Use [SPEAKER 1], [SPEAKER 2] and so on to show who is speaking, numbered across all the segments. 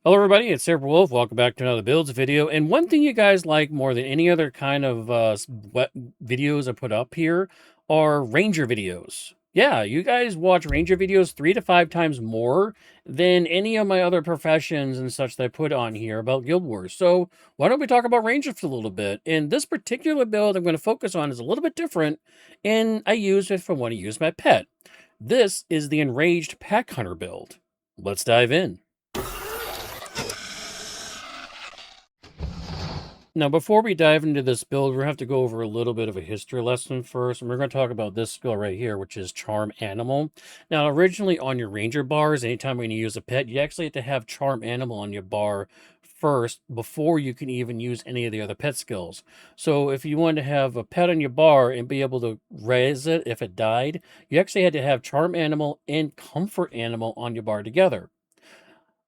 [SPEAKER 1] Hello everybody, it's Sabre. Welcome back to another builds video. And one thing you guys like more than any other kind of videos I put up here are Ranger videos. Yeah, you guys watch Ranger videos 3 to 5 times more than any of my other professions and such that I put on here about Guild Wars. So why don't we talk about Ranger for a little bit? And this particular build I'm going to focus on is a little bit different, and I use it for when I use my pet. This is the Enraged Pack Hunter build. Let's dive in. Now, before we dive into this build, we're going to have to go over a little bit of a history lesson first, and we're going to talk about this skill right here, which is Charm Animal. Now, originally on your Ranger bars, anytime when you use a pet, you actually have to have Charm Animal on your bar first before you can even use any of the other pet skills. So if you wanted to have a pet on your bar and be able to raise it if it died, you actually had to have Charm Animal and Comfort Animal on your bar together.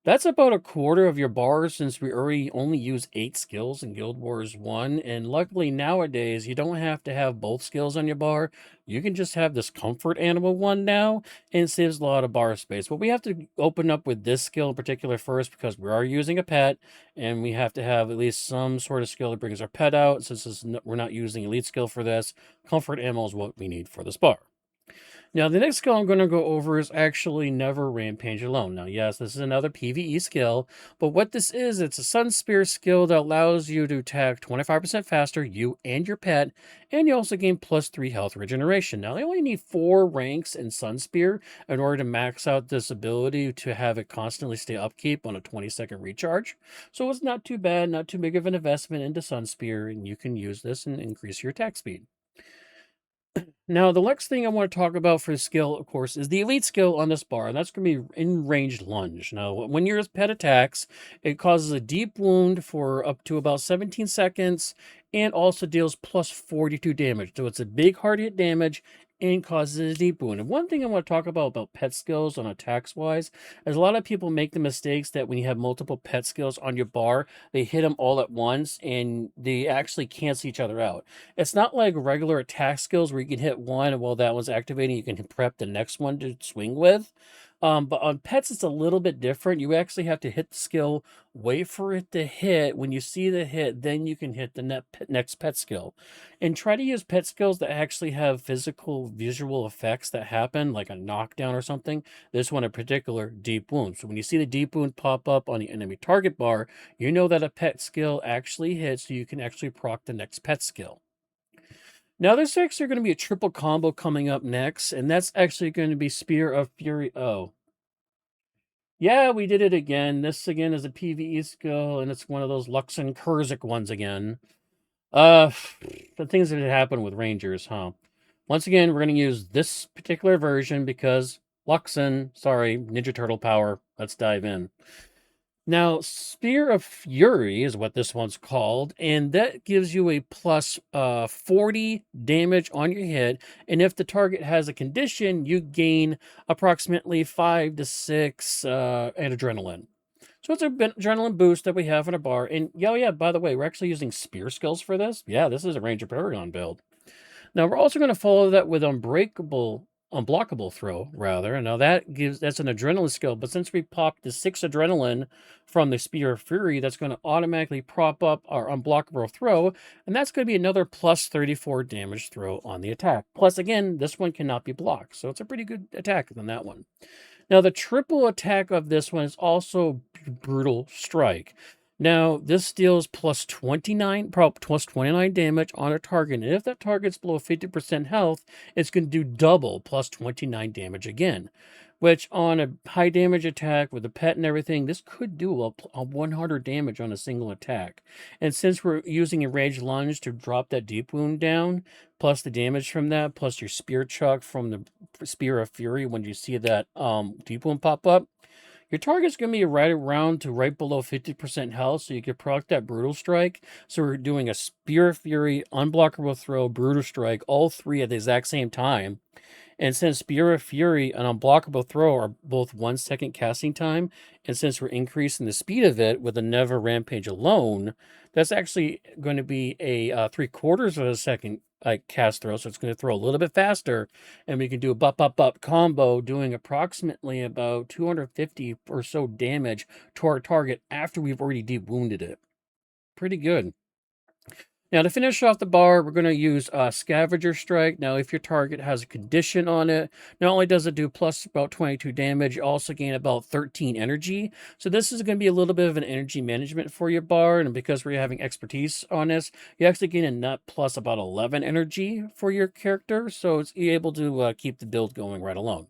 [SPEAKER 1] That's about a quarter of your bars since we already only use 8 skills in Guild Wars 1. And luckily nowadays, you don't have to have both skills on your bar. You can just have this comfort animal one now, and it saves a lot of bar space. But we have to open up with this skill in particular first because we are using a pet, and we have to have at least some sort of skill that brings our pet out. Since we're not using elite skill for this, comfort animal is what we need for this bar. Now, the next skill I'm going to go over is actually Never Rampage Alone. Now, yes, this is another PvE skill, but what this is, it's a Sun Spear skill that allows you to attack 25% faster, you and your pet, and you also gain +3 health regeneration. Now, they only need 4 ranks in Sun Spear in order to max out this ability to have it constantly stay upkeep on a 20-second recharge. So it's not too bad, not too big of an investment into Sun Spear, and you can use this and increase your attack speed. Now, the next thing I want to talk about for skill, of course, is the elite skill on this bar, and that's going to be Enraged Lunge. Now, when your pet attacks, it causes a deep wound for up to about 17 seconds and also deals +42 damage. So it's a big hard hit damage and causes a deep wound. And one thing I want to talk about pet skills on attacks wise is a lot of people make the mistakes that when you have multiple pet skills on your bar, they hit them all at once and they actually cancel each other out. It's not like regular attack skills where you can hit one and while that one's activating, you can prep the next one to swing with. But on pets, it's a little bit different. You actually have to hit the skill, wait for it to hit. When you see the hit, then you can hit the next pet skill. And try to use pet skills that actually have physical visual effects that happen, like a knockdown or something. This one in particular, deep wound. So when you see the deep wound pop up on the enemy target bar, you know that a pet skill actually hits, so you can actually proc the next pet skill. Now, there's actually going to be a triple combo coming up next, and that's actually going to be Spear of Fury. Oh, yeah, we did it again. This again is a PvE skill, and it's one of those Luxon Kurzik ones again. Uh, the things that happen with Rangers, huh? Once again, we're going to use this particular version because Luxon, sorry, Ninja Turtle power. Let's dive in. Now, Spear of Fury is what this one's called, and that gives you a plus 40 damage on your hit. And if the target has a condition, you gain approximately 5 to 6 adrenaline. So it's an adrenaline boost that we have in our bar. And yeah, by the way, we're actually using spear skills for this. Yeah, this is a Ranger Paragon build. Now we're also going to follow that with unblockable throw, rather. Now that's an adrenaline skill, but since we popped the 6 adrenaline from the Spear of Fury, that's going to automatically prop up our unblockable throw, and that's going to be another +34 damage throw on the attack. Plus, again, this one cannot be blocked, so it's a pretty good attack than that one. Now, the triple attack of this one is also Brutal Strike. Now, this deals +29 damage on a target. And if that target's below 50% health, it's going to do double +29 damage again. Which on a high damage attack with a pet and everything, this could do a 100 damage on a single attack. And since we're using Enraged Lunge to drop that deep wound down, plus the damage from that, plus your spear chuck from the Spear of Fury when you see that deep wound pop up, your target's going to be right around to right below 50% health, so you can proc that Brutal Strike. So we're doing a Spear of Fury, Unblockable Throw, Brutal Strike, all three at the exact same time. And since Spear of Fury and Unblockable Throw are both 1 second casting time, and since we're increasing the speed of it with a Never Rampage alone, that's actually going to be a 3/4 of a second like cast throw, so it's going to throw a little bit faster, and we can do a bup combo, doing approximately about 250 or so damage to our target after we've already deep wounded it. Pretty good. Now, to finish off the bar, we're going to use Scavenger Strike. Now, if your target has a condition on it, not only does it do plus about 22 damage, you also gain about 13 energy. So this is going to be a little bit of an energy management for your bar, and because we're having expertise on this, you actually gain a nut plus about 11 energy for your character, so you're able to keep the build going right along.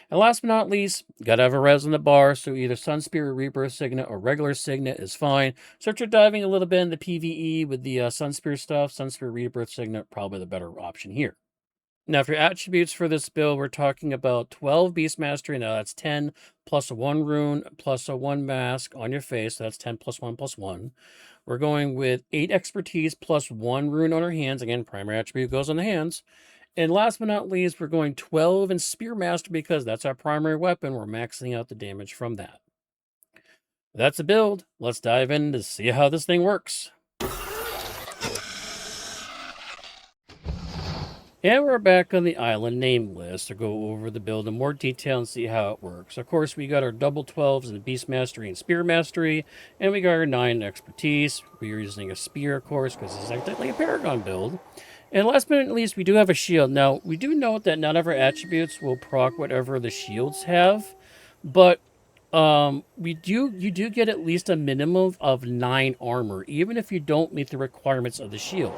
[SPEAKER 1] And last but not least, gotta have a res on the bar, so either Sun Spirit Rebirth Signet or regular Signet is fine. So if you're diving a little bit in the PvE with the Sun Spirit stuff, Sun Spirit Rebirth Signet, probably the better option here. Now, for attributes for this build, we're talking about 12 Beast Mastery. Now, that's 10 plus a 1 rune plus a 1 mask on your face. So that's 10 plus 1 plus 1. We're going with 8 Expertise plus 1 rune on our hands. Again, primary attribute goes on the hands. And last but not least, we're going 12 in Spear Master because that's our primary weapon. We're maxing out the damage from that. That's a build. Let's dive in to see how this thing works. And we're back on the island name list to go over the build in more detail and see how it works. Of course, we got our double 12s in Beast Mastery and Spear Mastery, and we got our 9 Expertise. We're using a spear, of course, because it's technically a Paragon build. And last but not least, we do have a shield. Now, we do note that none of our attributes will proc whatever the shields have, but you do get at least a minimum of 9 armor, even if you don't meet the requirements of the shield.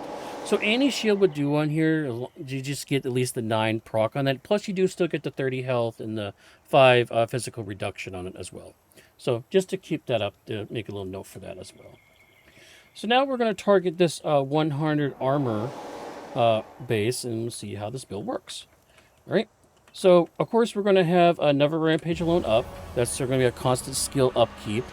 [SPEAKER 1] So any shield would do on here, you just get at least the 9 proc on that. Plus you do still get the 30 health and the 5 physical reduction on it as well. So just to keep that up, to make a little note for that as well. So now we're going to target this 100 armor base and see how this build works. All right. So, of course, we're going to have another Rampage Alone up. That's going to be a constant skill upkeep.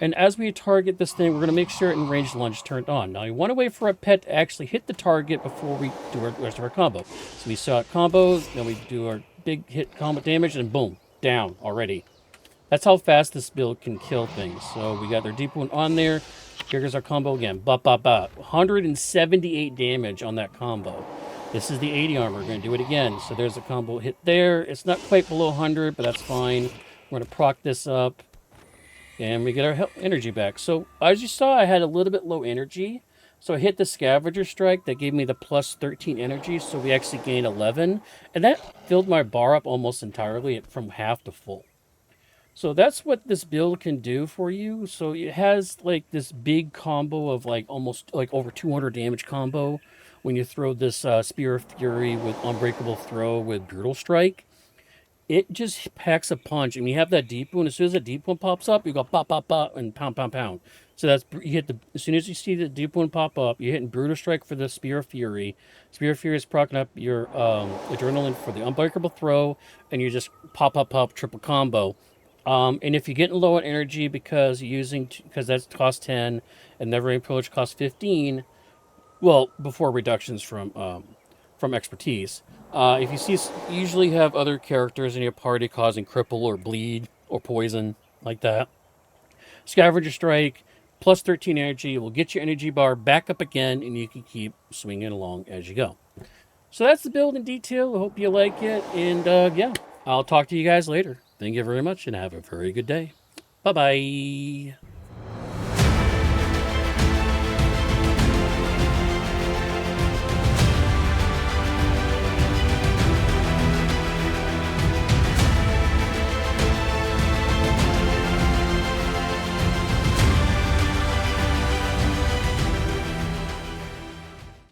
[SPEAKER 1] And as we target this thing, we're going to make sure Enraged Lunge turned on. Now, you want to wait for a pet to actually hit the target before we do our rest of our combo. So we start combos, then we do our big hit combo damage, and boom, down already. That's how fast this build can kill things. So we got their deep wound on there. Here's our combo again. Bop, bop, bop. 178 damage on that combo. This is the 80 armor. We're going to do it again. So there's a combo hit there. It's not quite below 100, but that's fine. We're going to proc this up. And we get our energy back. So as you saw, I had a little bit low energy. So I hit the Scavenger Strike. That gave me the plus 13 energy. So we actually gained 11. And that filled my bar up almost entirely from half to full. So that's what this build can do for you. So it has like this big combo of like almost like over 200 damage combo when you throw this Spear of Fury with Unbreakable Throw with Brutal Strike. It just packs a punch. And you have that deep wound. As soon as the deep wound pops up, you go pop, pop, pop, and pound, pound, pound. So that's you hit the as soon as you see the deep wound pop up, you're hitting Brutal Strike for the Spear of Fury. Spear of Fury is proccing up your Adrenaline for the Unbreakable Throw, and you just pop, pop, pop, triple combo. And if you're getting low on energy because that costs 10 and Never-Ending Pillage costs 15, well, before reductions from expertise. If you see, you usually have other characters in your party causing cripple or bleed or poison like that. Scavenger Strike plus 13 energy will get your energy bar back up again, and you can keep swinging along as you go. So that's the build in detail. I hope you like it, and yeah, I'll talk to you guys later. Thank you very much, and have a very good day. Bye-bye.